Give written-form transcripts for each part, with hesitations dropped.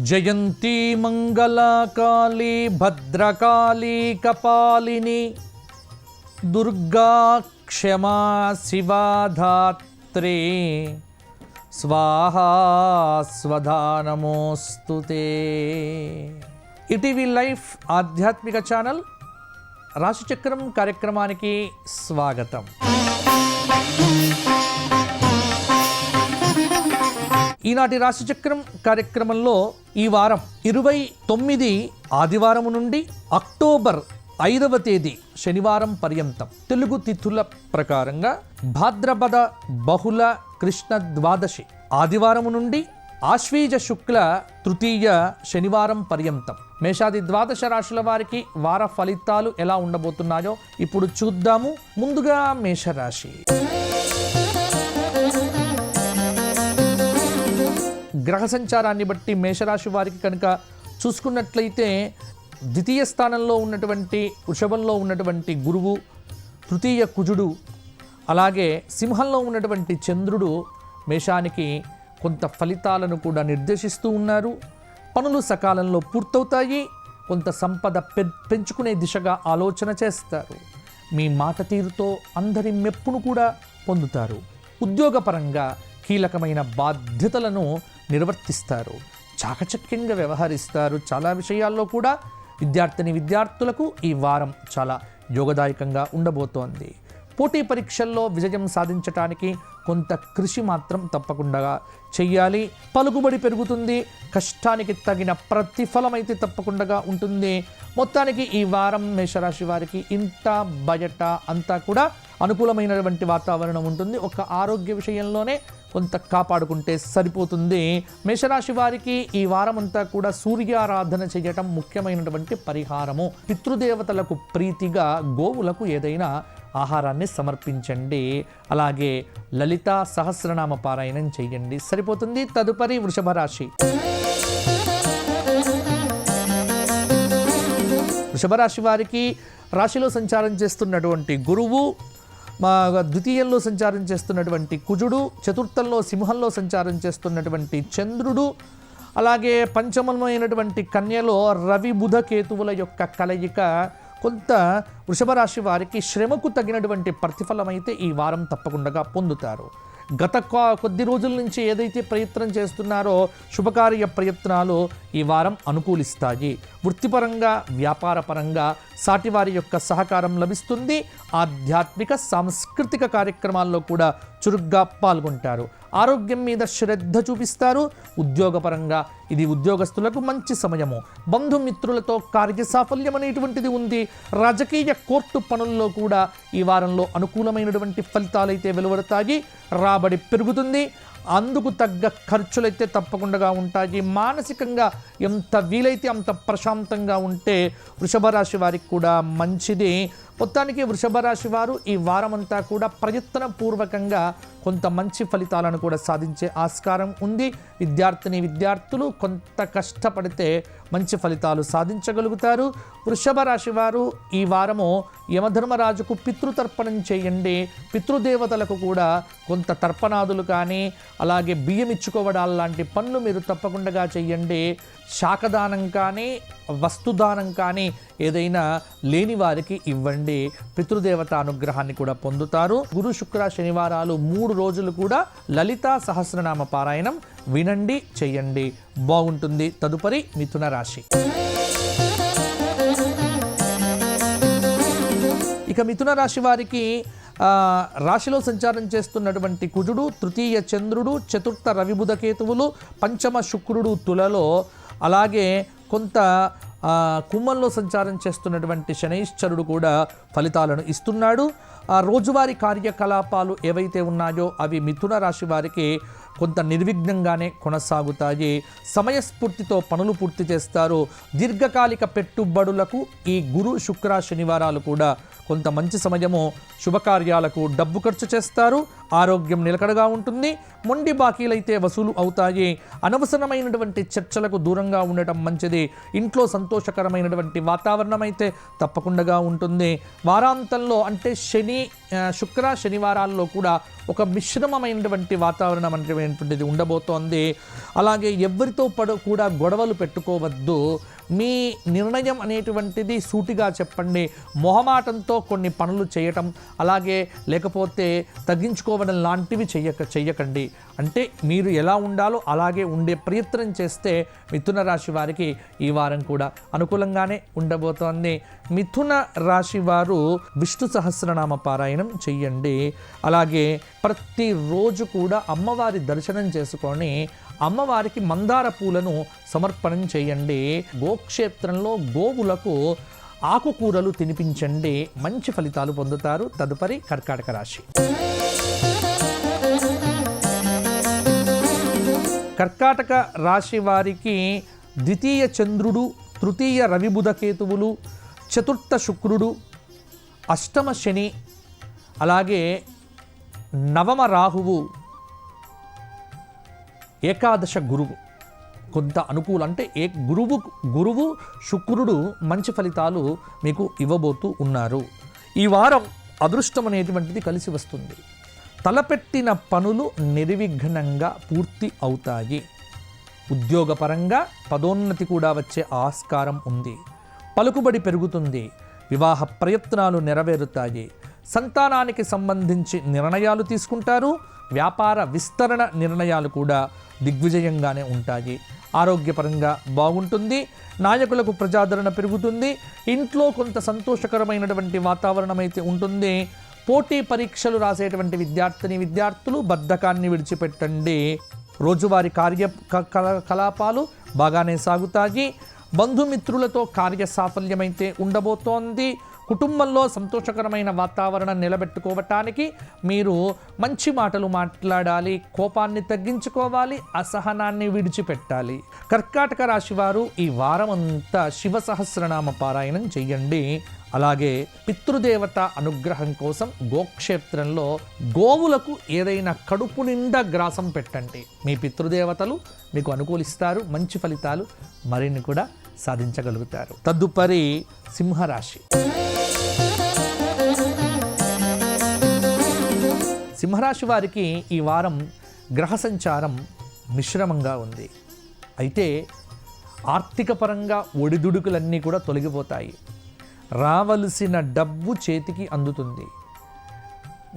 జయంతి మంగళకాళీ భద్రకాళీ కపాలిని దుర్గా క్షమా శివాధాత్రే స్వాహా స్వధా నమోస్తుతే. ఈటీవీ లైఫ్ ఆధ్యాత్మిక ఛానల్ రాశిచక్రం కార్యక్రమానికి స్వాగతం. ఈనాటి రాశిచక్రం కార్యక్రమంలో ఈ వారం 29 ఆదివారం నుండి అక్టోబర్ 5వ తేదీ శనివారం పర్యంతం తెలుగు తిథుల ప్రకారంగా భాద్రపద బహుళ కృష్ణ ద్వాదశి ఆదివారం నుండి ఆశ్వీజ శుక్ల తృతీయ శనివారం పర్యంతం మేషాది ద్వాదశ రాశుల వారికి వార ఫలితాలు ఎలా ఉండబోతున్నాయో ఇప్పుడు చూద్దాము. ముందుగా మేషరాశి. గ్రహ సంచారాన్ని బట్టి మేషరాశి వారికి కనుక చూసుకున్నట్లయితే ద్వితీయ స్థానంలో ఉన్నటువంటి వృషభంలో ఉన్నటువంటి గురువు, తృతీయ కుజుడు, అలాగే సింహంలో ఉన్నటువంటి చంద్రుడు మేషానికి కొంత ఫలితాలను కూడా నిర్దేశిస్తూ ఉన్నారు. పనులు సకాలంలో పూర్తవుతాయి. కొంత సంపద పెంచుకునే దిశగా ఆలోచన చేస్తారు. మీ మాట తీరుతో అందరి మెప్పును కూడా పొందుతారు. ఉద్యోగపరంగా కీలకమైన బాధ్యతలను నిర్వర్తిస్తారు. చాకచక్యంగా వ్యవహరిస్తారు. చాలా విషయాల్లో కూడా విద్యార్థులకు ఈ వారం చాలా యోగదాయకంగా ఉండబోతోంది. పోటీ పరీక్షల్లో విజయం సాధించడానికి కొంత కృషి మాత్రం తప్పకుండా చెయ్యాలి. పలుకుబడి పెరుగుతుంది. కష్టానికి తగిన ప్రతిఫలం అయితే తప్పకుండా ఉంటుంది. మొత్తానికి ఈ వారం మేషరాశి వారికి ఇంట బయట అంతా కూడా అనుకూలమైనటువంటి వాతావరణం ఉంటుంది. ఒక ఆరోగ్య విషయంలోనే కొంత కాపాడుకుంటే సరిపోతుంది. మేషరాశి వారికి ఈ వారం అంతా కూడా సూర్యారాధన చేయటం ముఖ్యమైనటువంటి పరిహారము. పితృదేవతలకు ప్రీతిగా గోవులకు ఏదైనా ఆహారాన్ని సమర్పించండి. అలాగే లలితా సహస్రనామ పారాయణం చేయండి, సరిపోతుంది. తదుపరి వృషభ రాశి. వృషభ రాశి వారికి రాశిలో సంచారం చేస్తున్నటువంటి గురువు, ద్వితీయంలో సంచారం చేస్తున్నటువంటి కుజుడు, చతుర్థంలో సింహంలో సంచారం చేస్తున్నటువంటి చంద్రుడు, అలాగే పంచమమైనటువంటి కన్యలో రవి బుధ కేతువుల యొక్క కలయిక కొంత వృషభ రాశి వారికి శ్రమకు తగినటువంటి ప్రతిఫలం అయితే ఈ వారం తప్పకుండా పొందుతారు. గత కొద్ది రోజుల నుంచి ఏదైతే ప్రయత్నం చేస్తున్నారో శుభకార్య ప్రయత్నాలు ఈ వారం అనుకూలిస్తాయి. వృత్తిపరంగా వ్యాపారపరంగా సాటివారి యొక్క సహకారం లభిస్తుంది. ఆధ్యాత్మిక సాంస్కృతిక కార్యక్రమాల్లో కూడా చురుగ్గా పాల్గొంటారు. ఆరోగ్యం మీద శ్రద్ధ చూపిస్తారు. ఉద్యోగపరంగా ఇది ఉద్యోగస్తులకు మంచి సమయము. బంధుమిత్రులతో కార్య సాఫల్యం అనేటువంటిది ఉంది. రాజకీయ కోర్టు పనుల్లో కూడా ఈ వారంలో అనుకూలమైనటువంటి ఫలితాలైతే వెలువడతాయి. రాబడి పెరుగుతుంది. అందుకు తగ్గ ఖర్చులైతే తప్పకుండా ఉంటాయి. మానసికంగా ఎంత వీలైతే అంత ప్రశాంతంగా ఉంటే వృషభ రాశి వారికి కూడా మంచిది. మొత్తానికి వృషభ రాశి వారు ఈ వారమంతా కూడా ప్రయత్నపూర్వకంగా కొంత మంచి ఫలితాలను కూడా సాధించే ఆస్కారం ఉంది. విద్యార్థులు కొంత కష్టపడితే మంచి ఫలితాలు సాధించగలుగుతారు. వృషభ రాశి వారు ఈ వారము యమధర్మరాజుకు పితృతర్పణం చేయండి. పితృదేవతలకు కూడా కొంత తర్పణాదులు కానీ అలాగే బియ్యం ఇచ్చుకోవడాలు లాంటి పనులు మీరు తప్పకుండా చేయండి. శాఖదానం కానీ వస్తుదానం కానీ ఏదైనా లేని వారికి ఇవ్వండి. పితృదేవత అనుగ్రహాన్ని కూడా పొందుతారు. గురు శుక్ర శనివారాలు 3 రోజులు కూడా లలితా సహస్రనామ పారాయణం వినండి, చెయ్యండి, బాగుంటుంది. తదుపరి మిథున రాశి. ఇక మిథున రాశి వారికి రాశిలో సంచారం చేస్తున్నటువంటి కుజుడు, తృతీయ చంద్రుడు, చతుర్థ రవిబుధ కేతువులు, పంచమ శుక్రుడు తులలో, అలాగే కొంత కుంభంలో సంచారం చేస్తున్నటువంటి శనైశ్చరుడు కూడా ఫలితాలను ఇస్తున్నాడు. రోజువారీ కార్యకలాపాలు ఏవైతే ఉన్నాయో అవి మిథున రాశి వారికి కొంత నిర్విఘ్నంగానే కొనసాగుతాయి. సమయస్ఫూర్తితో పనులు పూర్తి చేస్తారు. దీర్ఘకాలిక పెట్టుబడులకు ఈ గురు శుక్ర శనివారాలు కూడా కొంత మంచి సమయము, శుభకార్యాలకు డబ్బు ఖర్చు చేస్తారు, ఆరోగ్యం నిలకడగా ఉంటుంది, మొండి బాకీలైతే వసూలు అవుతాయి, అనవసరమైనటువంటి చర్చలకు దూరంగా ఉండటం మంచిది, ఇంట్లో సంతోషకరమైనటువంటి వాతావరణం అయితే తప్పకుండా ఉంటుంది. వారాంతంలో అంటే శుక్ర శనివారాల్లో కూడా ఒక మిశ్రమమైనటువంటి వాతావరణం అనేటువంటిది ఉండబోతోంది. అలాగే ఎవరితో కూడా గొడవలు పెట్టుకోవద్దు. మీ నిర్ణయం అనేటువంటిది సూటిగా చెప్పండి. మొహమాటంతో కొన్ని పనులు చేయటం, అలాగే లేకపోతే తగ్గించుకోవడం లాంటివి చెయ్యకండి. అంటే మీరు ఎలా ఉండాలో అలాగే ఉండే ప్రయత్నం చేస్తే మిథున రాశి వారికి ఈ వారం కూడా అనుకూలంగానే ఉండబోతోంది. మిథున రాశి వారు విష్ణు సహస్రనామ పారాయణం చెయ్యండి. అలాగే ప్రతిరోజు కూడా అమ్మవారి దర్శనం చేసుకొని అమ్మవారికి మందార పూలను సమర్పణం చేయండి. గోక్షేత్రంలో గోవులకు ఆకుకూరలు తినిపించండి, మంచి ఫలితాలు పొందుతారు. తదుపరి కర్కాటక రాశి. కర్కాటక రాశి వారికి ద్వితీయ చంద్రుడు, తృతీయ రవి బుధ కేతువులు, చతుర్థ శుక్రుడు, అష్టమ శని, అలాగే నవమ రాహువు, ఏకాదశ గురువు కొంత అనుకూలం. అంటే గురువు శుక్రుడు మంచి ఫలితాలు మీకు ఇవ్వబోతూ ఉన్నారు. ఈ వారం అదృష్టం అనేటువంటిది కలిసి వస్తుంది. తలపెట్టిన పనులు నిర్విఘ్నంగా పూర్తి అవుతాయి. ఉద్యోగపరంగా పదోన్నతి కూడా వచ్చే ఆస్కారం ఉంది. పలుకుబడి పెరుగుతుంది. వివాహ ప్రయత్నాలు నెరవేరుతాయి. సంతానానికి సంబంధించి నిర్ణయాలు తీసుకుంటారు. వ్యాపార విస్తరణ నిర్ణయాలు కూడా దిగ్విజయంగానే ఉంటాయి. ఆరోగ్యపరంగా బాగుంటుంది. నాయకులకు ప్రజాదరణ పెరుగుతుంది. ఇంట్లో కొంత సంతోషకరమైనటువంటి వాతావరణం అయితే ఉంటుంది. పోటీ పరీక్షలు రాసేటువంటి విద్యార్థులు బద్ధకాన్ని విడిచిపెట్టండి. రోజువారీ కార్యకలాపాలు బాగానే సాగుతాయి. బంధుమిత్రులతో కార్య సాఫల్యమైతే ఉండబోతోంది. కుటుంబంలో సంతోషకరమైన వాతావరణం నిలబెట్టుకోవటానికి మీరు మంచి మాటలు మాట్లాడాలి, కోపాన్ని తగ్గించుకోవాలి, అసహనాన్ని విడిచిపెట్టాలి. కర్కాటక రాశి వారు ఈ వారం అంతా శివ సహస్రనామ పారాయణం చెయ్యండి. అలాగే పితృదేవత అనుగ్రహం కోసం గోక్షేత్రంలో గోవులకు ఏదైనా కడుపు నిండా గ్రాసం పెట్టండి. మీ పితృదేవతలు మీకు అనుకూలిస్తారు. మంచి ఫలితాలు మరిన్ని కూడా సాధించగలుగుతారు. తదుపరి సింహరాశి. సింహరాశి వారికి ఈ వారం గ్రహ సంచారం మిశ్రమంగా ఉంది. అయితే ఆర్థిక పరంగా ఒడిదుడుకులన్నీ కూడా తొలగిపోతాయి. రావలసిన డబ్బు చేతికి అందుతుంది.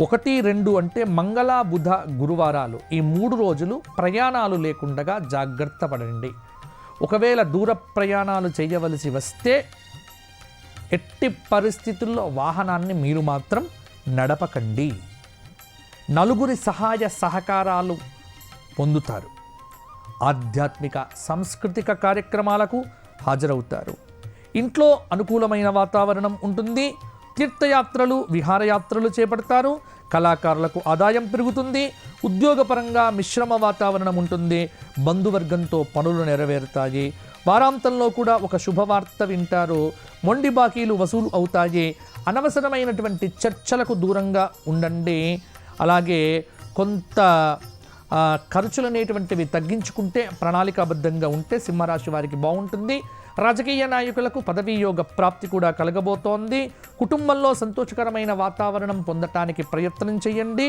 1, 2 అంటే మంగళ బుధ గురువారాలు ఈ 3 రోజులు ప్రయాణాలు లేకుండా జాగ్రత్త పడండి. ఒకవేళ దూర ప్రయాణాలు చేయవలసి వస్తే ఎట్టి పరిస్థితుల్లో వాహనాన్ని మీరు మాత్రం నడపకండి. నలుగురి సహాయ సహకారాలు పొందుతారు. ఆధ్యాత్మిక సాంస్కృతిక కార్యక్రమాలకు హాజరవుతారు. ఇంట్లో అనుకూలమైన వాతావరణం ఉంటుంది. తీర్థయాత్రలు, విహారయాత్రలు చేపడతారు. కళాకారులకు ఆదాయం పెరుగుతుంది. ఉద్యోగపరంగా మిశ్రమ వాతావరణం ఉంటుంది. బంధువర్గంతో పనులు నెరవేరుతాయి. వారాంతంలో కూడా ఒక శుభవార్త వింటారు. మొండి బాకీలు వసూలు అవుతాయి. అనవసరమైనటువంటి చర్చలకు దూరంగా ఉండండి. అలాగే కొంత ఖర్చులు అనేటువంటివి తగ్గించుకుంటే, ప్రణాళికాబద్ధంగా ఉంటే సింహరాశి వారికి బాగుంటుంది. రాజకీయ నాయకులకు పదవీ యోగ ప్రాప్తి కూడా కలగబోతోంది. కుటుంబంలో సంతోషకరమైన వాతావరణం పొందటానికి ప్రయత్నం చేయండి.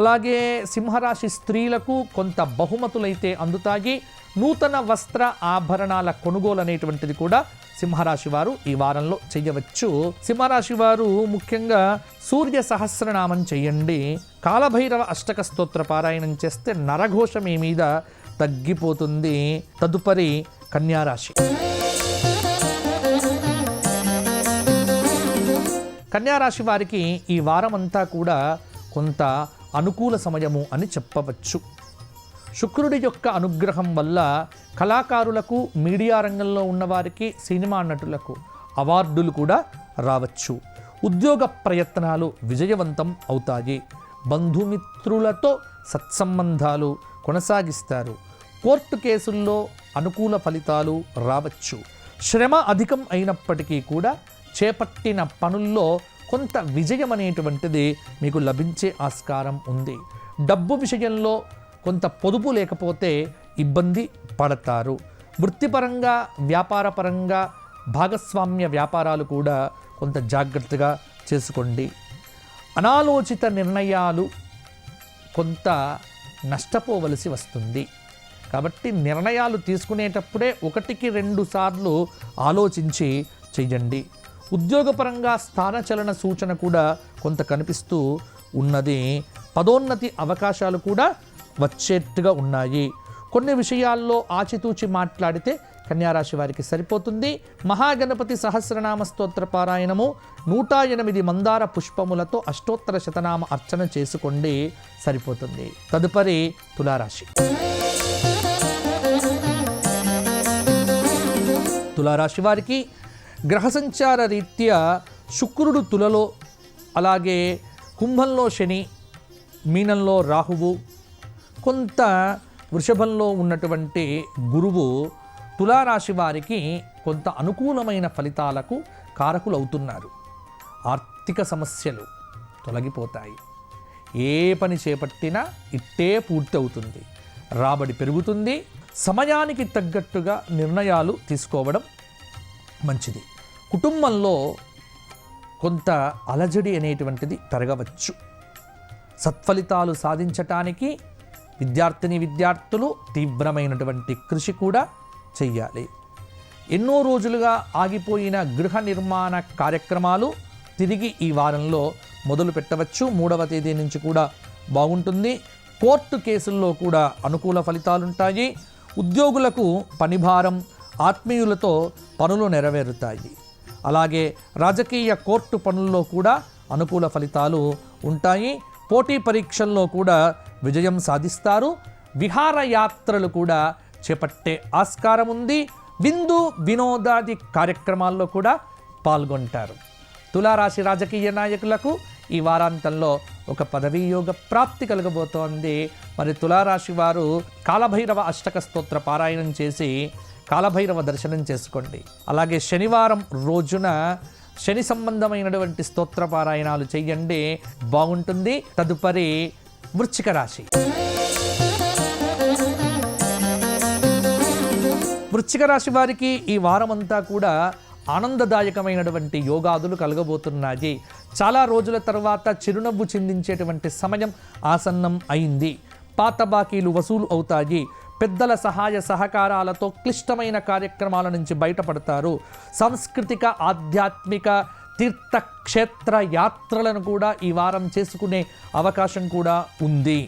అలాగే సింహరాశి స్త్రీలకు కొంత బహుమతులైతే అందుతాయి. నూతన వస్త్ర ఆభరణాల కొనుగోలు అనేటువంటిది కూడా సింహరాశి వారు ఈ వారంలో చేయవచ్చు. సింహరాశి వారు ముఖ్యంగా సూర్య సహస్రనామం చేయండి. కాలభైరవ అష్టక స్తోత్ర పారాయణం చేస్తే నరఘోష మీ మీద తగ్గిపోతుంది. తదుపరి కన్యారాశి. కన్యారాశి వారికి ఈ వారం అంతా కూడా కొంత అనుకూల సమయము అని చెప్పవచ్చు. శుక్రుడి యొక్క అనుగ్రహం వల్ల కళాకారులకు, మీడియా రంగంలో ఉన్నవారికి, సినిమా నటులకు అవార్డులు కూడా రావచ్చు. ఉద్యోగ ప్రయత్నాలు విజయవంతం అవుతాయి. బంధుమిత్రులతో సత్సంబంధాలు కొనసాగిస్తారు. కోర్టు కేసుల్లో అనుకూల ఫలితాలు రావచ్చు. శ్రమ అధికం అయినప్పటికీ కూడా చేపట్టిన పనుల్లో కొంత విజయం అనేటువంటిది మీకు లభించే ఆస్కారం ఉంది. డబ్బు విషయంలో కొంత పొదుపు లేకపోతే ఇబ్బంది పడతారు. వృత్తిపరంగా వ్యాపారపరంగా భాగస్వామ్య వ్యాపారాలు కూడా కొంత జాగ్రత్తగా చేసుకోండి. అనాలోచిత నిర్ణయాలు కొంత నష్టపోవలసి వస్తుంది. కాబట్టి నిర్ణయాలు తీసుకునేటప్పుడే 1-2 సార్లు ఆలోచించి చెయ్యండి. ఉద్యోగపరంగా స్థానచలన సూచన కూడా కొంత కనిపిస్తూ ఉన్నది. పదోన్నతి అవకాశాలు కూడా వచ్చేట్టుగా ఉన్నాయి. కొన్ని విషయాల్లో ఆచితూచి మాట్లాడితే కన్యారాశి వారికి సరిపోతుంది. మహాగణపతి సహస్రనామ స్తోత్ర పారాయణము 108 మందార పుష్పములతో అష్టోత్తర శతనామ అర్చన చేసుకోండి, సరిపోతుంది. తదుపరి తులారాశి. తులారాశి వారికి గ్రహ సంచార రీత్యా శుక్రుడు తులలో, అలాగే కుంభంలో శని, మీనంలో రాహువు, కొంత వృషభంలో ఉన్నటువంటి గురువు తులారాశి వారికి కొంత అనుకూలమైన ఫలితాలకు కారకులవుతున్నారు. ఆర్థిక సమస్యలు తొలగిపోతాయి. ఏ పని చేపట్టినా ఇట్టే పూర్తి అవుతుంది. రాబడి పెరుగుతుంది. సమయానికి తగ్గట్టుగా నిర్ణయాలు తీసుకోవడం మంచిది. కుటుంబంలో కొంత అలజడి అనేటువంటిది పెరగవచ్చు. సత్ఫలితాలు సాధించటానికి విద్యార్థులు తీవ్రమైనటువంటి కృషి కూడా చెయ్యాలి. ఎన్నో రోజులుగా ఆగిపోయిన గృహ నిర్మాణ కార్యక్రమాలు తిరిగి ఈ వారంలో మొదలు పెట్టవచ్చు. 3వ తేదీ నుంచి కూడా బాగుంటుంది. కోర్టు కేసుల్లో కూడా అనుకూల ఫలితాలుంటాయి. ఉద్యోగులకు పనిభారం, ఆత్మీయులతో పనులు నెరవేరుతాయి. అలాగే రాజకీయ కోర్టు పనుల్లో కూడా అనుకూల ఫలితాలు ఉంటాయి. పోటీ పరీక్షల్లో కూడా విజయం సాధిస్తారు. విహారయాత్రలు కూడా చేపట్టే ఆస్కారం ఉంది. విందు వినోదాది కార్యక్రమాల్లో కూడా పాల్గొంటారు. తులారాశి రాజకీయ నాయకులకు ఈ వారాంతంలో ఒక పదవీ యోగ ప్రాప్తి కలగబోతోంది. మరి తులారాశి వారు కాలభైరవ అష్టక స్తోత్ర పారాయణం చేసి కాలభైరవ దర్శనం చేసుకోండి. అలాగే శనివారం రోజున శని సంబంధమైనటువంటి స్తోత్ర పారాయణాలు చెయ్యండి, బాగుంటుంది. తదుపరి వృశ్చిక రాశి. వృశ్చిక రాశి వారికి ఈ వారమంతా కూడా ఆనందదాయకమైనటువంటి యోగాదులు కలగబోతున్నాయి. చాలా రోజుల తర్వాత చిరునవ్వు చిందించేటువంటి సమయం ఆసన్నం అయింది. పాత బాకీలు వసూలు అవుతాయి. పెద్దల సహాయ సహకారాలతో క్లిష్టమైన కార్యక్రమాల నుంచి బయటపడతారు. సాంస్కృతిక ఆధ్యాత్మిక తీర్థక్షేత్ర యాత్రలను కూడా ఈ వారం చేసుకునే అవకాశం కూడా ఉంది.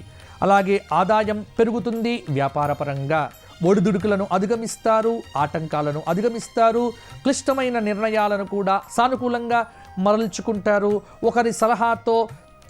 అలాగే ఆదాయం పెరుగుతుంది. వ్యాపారపరంగా ఒడిదుడుకులను అధిగమిస్తారు, ఆటంకాలను అధిగమిస్తారు. క్లిష్టమైన నిర్ణయాలను కూడా సానుకూలంగా మరల్చుకుంటారు. ఒకరి సలహాతో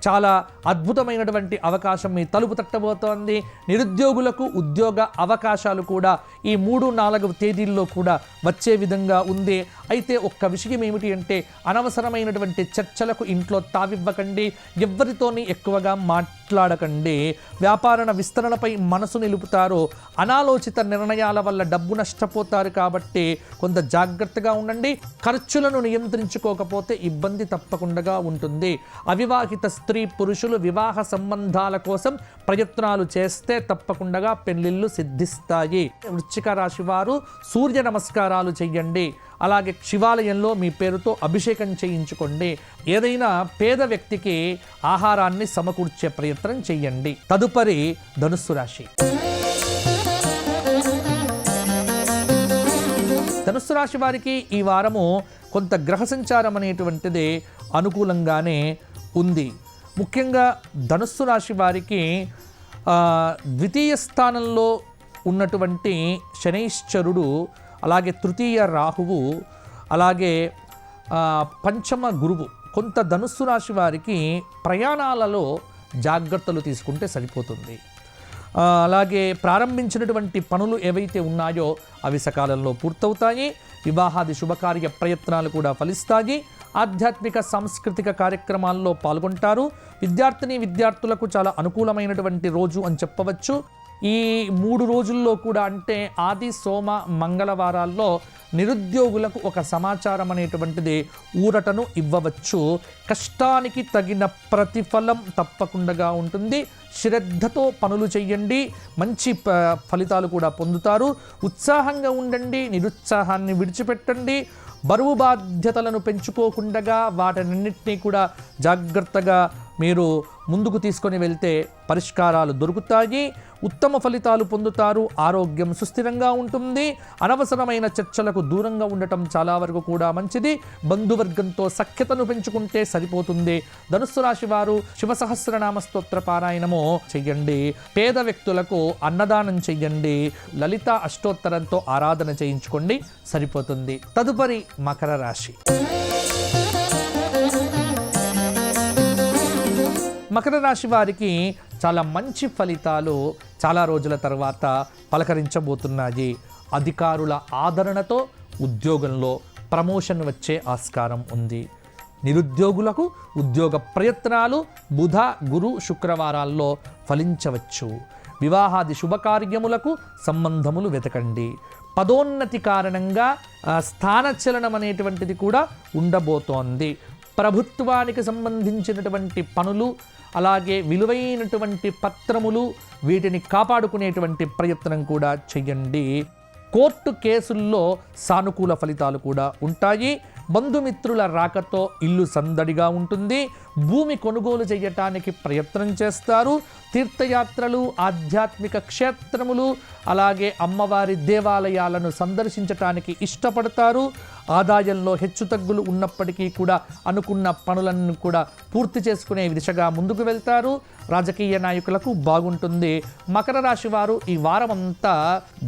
చాలా అద్భుతమైనటువంటి అవకాశం మీ తలుపు తట్టబోతోంది. నిరుద్యోగులకు ఉద్యోగ అవకాశాలు కూడా ఈ 3-4 తేదీల్లో కూడా వచ్చే విధంగా ఉంది. అయితే ఒక్క విషయం ఏమిటి అంటే అనవసరమైనటువంటి చర్చలకు ఇంట్లో తావివ్వకండి. ఎవ్వరితోని ఎక్కువగా మాట్లాడకండి. వ్యాపార విస్తరణపై మనసు నిలుపుతారు. అనాలోచిత నిర్ణయాల వల్ల డబ్బు నష్టపోతారు. కాబట్టి కొంత జాగ్రత్తగా ఉండండి. ఖర్చులను నియంత్రించుకోకపోతే ఇబ్బంది తప్పకుండా ఉంటుంది. అవివాహిత స్త్రీ పురుషులు వివాహ సంబంధాల కోసం ప్రయత్నాలు చేస్తే తప్పకుండా పెళ్లిళ్ళు సిద్ధిస్తాయి. వృశ్చిక రాశి వారు సూర్య నమస్కారాలు చెయ్యండి. అలాగే శివాలయంలో మీ పేరుతో అభిషేకం చేయించుకోండి. ఏదైనా పేద వ్యక్తికి ఆహారాన్ని సమకూర్చే ప్రయత్నం చెయ్యండి. తదుపరి ధనుస్సు రాశి. ధనుస్సు రాశి వారికి ఈ వారము కొంత గ్రహ సంచారం అనేటువంటిది అనుకూలంగానే ఉంది. ముఖ్యంగా ధనుస్సు రాశి వారికి ద్వితీయ స్థానంలో ఉన్నటువంటి శనైశ్చరుడు, అలాగే తృతీయ రాహువు, అలాగే పంచమ గురువు కొంత ధనుస్సు రాశి వారికి ప్రయాణాలలో జాగ్రత్తలు తీసుకుంటే సరిపోతుంది. అలాగే ప్రారంభించినటువంటి పనులు ఏవైతే ఉన్నాయో అవి సకాలంలో పూర్తవుతాయి. వివాహాది శుభకార్య ప్రయత్నాలు కూడా ఫలిస్తాయి. ఆధ్యాత్మిక సాంస్కృతిక కార్యక్రమాల్లో పాల్గొంటారు. విద్యార్థులకు చాలా అనుకూలమైనటువంటి రోజు అని చెప్పవచ్చు. ఈ 3 రోజుల్లో కూడా అంటే ఆది సోమ మంగళవారాల్లో నిరుద్యోగులకు ఒక సమాచారం అనేటువంటిది ఊరటను ఇవ్వవచ్చు. కష్టానికి తగిన ప్రతిఫలం తప్పకుండా ఉంటుంది. శ్రద్ధతో పనులు చేయండి, మంచి ఫలితాలు కూడా పొందుతారు. ఉత్సాహంగా ఉండండి, నిరుత్సాహాన్ని విడిచిపెట్టండి. బరువు బాధ్యతలను పెంచుకోకుండా వాటన్నింటినీ కూడా జాగ్రత్తగా మీరు ముందుకు తీసుకొని వెళ్తే పరిష్కారాలు దొరుకుతాయి. ఉత్తమ ఫలితాలు పొందుతారు. ఆరోగ్యం సుస్థిరంగా ఉంటుంది. అనవసరమైన చర్చలకు దూరంగా ఉండటం చాలా వరకు కూడా మంచిది. బంధువర్గంతో సఖ్యతను పెంచుకుంటే సరిపోతుంది. ధనుస్సు రాశి వారు శివ సహస్రనామ స్తోత్ర పారాయణము చెయ్యండి. పేద వ్యక్తులకు అన్నదానం చెయ్యండి. లలిత అష్టోత్తరంతో ఆరాధన చేయించుకోండి, సరిపోతుంది. తదుపరి మకర రాశి. మకర రాశి వారికి చాలా మంచి ఫలితాలు చాలా రోజుల తర్వాత పలకరించబోతున్నాయి. అధికారుల ఆదరణతో ఉద్యోగంలో ప్రమోషన్ వచ్చే ఆస్కారం ఉంది. నిరుద్యోగులకు ఉద్యోగ ప్రయత్నాలు బుధ, గురు, శుక్రవారాల్లో ఫలించవచ్చు. వివాహాది శుభకార్యములకు సంబంధములు వెతకండి. పదోన్నతి కారణంగా స్థానచలనం అనేటువంటిది కూడా ఉండబోతోంది. ప్రభుత్వానికి సంబంధించినటువంటి పనులు, అలాగే విలువైనటువంటి పత్రములు, వీటిని కాపాడుకునేటువంటి ప్రయత్నం కూడా చేయండి. కోర్టు కేసుల్లో సానుకూల ఫలితాలు కూడా ఉంటాయి. బంధుమిత్రుల రాకతో ఇల్లు సందడిగా ఉంటుంది. భూమి కొనుగోలు చేయటానికి ప్రయత్నం చేస్తారు. తీర్థయాత్రలు, ఆధ్యాత్మిక క్షేత్రములు, అలాగే అమ్మవారి దేవాలయాలను సందర్శించటానికి ఇష్టపడతారు. ఆదాయంలో హెచ్చుతగ్గులు ఉన్నప్పటికీ కూడా అనుకున్న పనులను కూడా పూర్తి చేసుకునే దిశగా ముందుకు వెళ్తారు. రాజకీయ నాయకులకు బాగుంటుంది. మకర రాశి వారు ఈ వారమంతా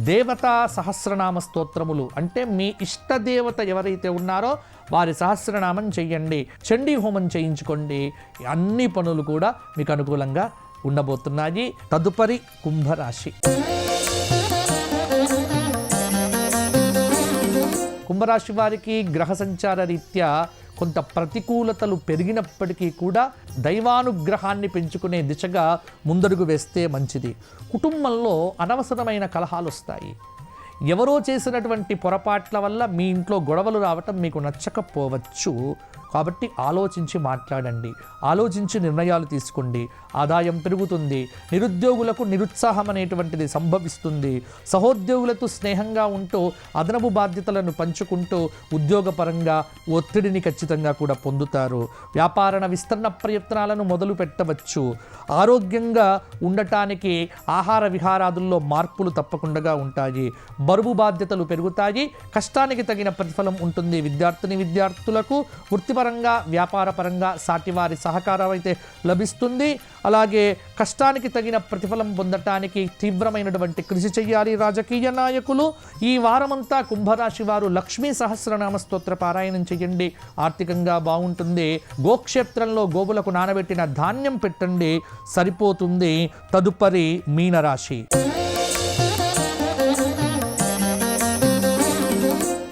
దేవతా సహస్రనామ స్తోత్రములు, అంటే మీ ఇష్ట దేవత ఎవరైతే ఉన్నారో వారి సహస్రనామం చెయ్యండి. చండీ హోమం చేయించుకోండి. అన్ని పనులు కూడా మీకు అనుకూలంగా ఉండబోతున్నాయి. తదుపరి కుంభరాశి. కుంభరాశి వారికి గ్రహ సంచార రీత్యా కొంత ప్రతికూలతలు పెరిగినప్పటికీ కూడా దైవానుగ్రహాన్ని పెంచుకునే దిశగా ముందడుగు వేస్తే మంచిది. కుటుంబంలో అనవసరమైన కలహాలు వస్తాయి. ఎవరో చేసినటువంటి పొరపాట్ల వల్ల మీ ఇంట్లో గొడవలు రావటం మీకు నచ్చకపోవచ్చు. కాబట్టి ఆలోచించి మాట్లాడండి, ఆలోచించి నిర్ణయాలు తీసుకోండి. ఆదాయం పెరుగుతుంది. నిరుద్యోగులకు నిరుత్సాహం అనేటువంటిది సంభవిస్తుంది. సహోద్యోగులతో స్నేహంగా ఉంటూ అదనపు బాధ్యతలను పంచుకుంటూ ఉద్యోగపరంగా ఒత్తిడిని ఖచ్చితంగా కూడా పొందుతారు. వ్యాపార విస్తరణ ప్రయత్నాలను మొదలు పెట్టవచ్చు. ఆరోగ్యంగా ఉండటానికి ఆహార విహారాదుల్లో మార్పులు తప్పకుండా ఉంటాయి. బరువు బాధ్యతలు పెరుగుతాయి. కష్టానికి తగిన ప్రతిఫలం ఉంటుంది. విద్యార్థులకు వృత్తిపరంగా, వ్యాపారపరంగా సాటివారి సహకారం అయితే లభిస్తుంది. అలాగే కష్టానికి తగిన ప్రతిఫలం పొందటానికి తీవ్రమైనటువంటి కృషి చేయాలి రాజకీయ నాయకులు. ఈ వారమంతా కుంభరాశి వారు లక్ష్మీ సహస్రనామ స్తోత్ర పారాయణం చేయండి. ఆర్థికంగా బాగుంటుంది. గోక్షేత్రంలో గోవులకు నానబెట్టిన ధాన్యం పెట్టండి, సరిపోతుంది. తదుపరి మీనరాశి.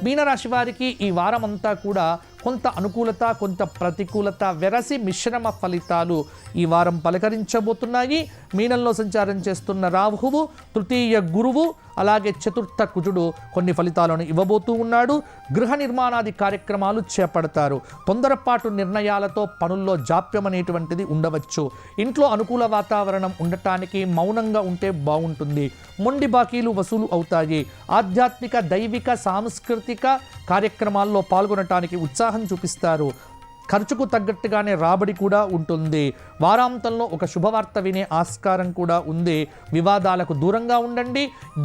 మీనరాశి వారికి ఈ వారమంతా కూడా కొంత అనుకూలత, కొంత ప్రతికూలత వెరసి మిశ్రమ ఫలితాలు ఈ వారం పలకరించబోతున్నాయి. మీనంలో సంచారం చేస్తున్న రాహువు, తృతీయ గురువు, అలాగే చతుర్థ కుజుడు కొన్ని ఫలితాలను ఇవ్వబోతూ ఉన్నాడు. గృహ నిర్మాణాది కార్యక్రమాలు చేపడతారు. తొందరపాటు నిర్ణయాలతో పనుల్లో జాప్యం అనేటువంటిది ఉండవచ్చు. ఇంట్లో అనుకూల వాతావరణం ఉండటానికి మౌనంగా ఉంటే బాగుంటుంది. మొండి బాకీలు వసూలు అవుతాయి. ఆధ్యాత్మిక, దైవిక, సాంస్కృతిక కార్యక్రమాల్లో పాల్గొనటానికి ఉత్సాహం చూపిస్తారు. ఖర్చుకు తగ్గట్టుగానే రాబడి కూడా ఉంటుంది. వారాంతంలో ఒక శుభవార్త వినే ఆస్కారం కూడా ఉంది. వివాదాలకు దూరంగా ఉండండి.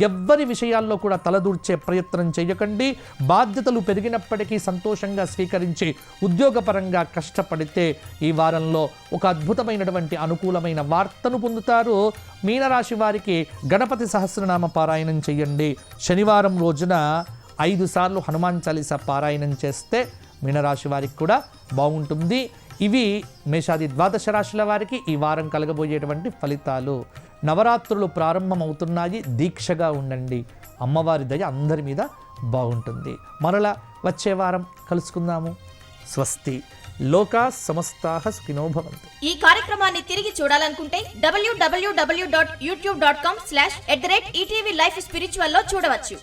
ఎవ్వరి విషయాల్లో కూడా తలదూర్చే ప్రయత్నం చేయకండి. బాధ్యతలు పెరిగినప్పటికీ సంతోషంగా స్వీకరించి ఉద్యోగపరంగా కష్టపడితే ఈ వారంలో ఒక అద్భుతమైనటువంటి అనుకూలమైన వార్తను పొందుతారు. మీనరాశి వారికి గణపతి సహస్రనామ పారాయణం చేయండి. శనివారం రోజున 5 సార్లు హనుమాన్ చాలీసా పారాయణం చేస్తే మీనరాశి వారికి కూడా బాగుంటుంది. ఇవి మేషాది ద్వాదశ రాశుల వారికి ఈ వారం కలగబోయేటువంటి ఫలితాలు. నవరాత్రులు ప్రారంభమవుతున్నాయి. దీక్షగా ఉండండి. అమ్మవారి దయ అందరి మీద బాగుంటుంది. మరలా వచ్చే వారం కలుసుకుందాము. స్వస్తి. లోకా సమస్తాః సుఖినో భవంతు. ఈ కార్యక్రమాన్ని తిరిగి చూడాలనుకుంటే www.youtube.com/ETV Life Spiritual లో చూడవచ్చు.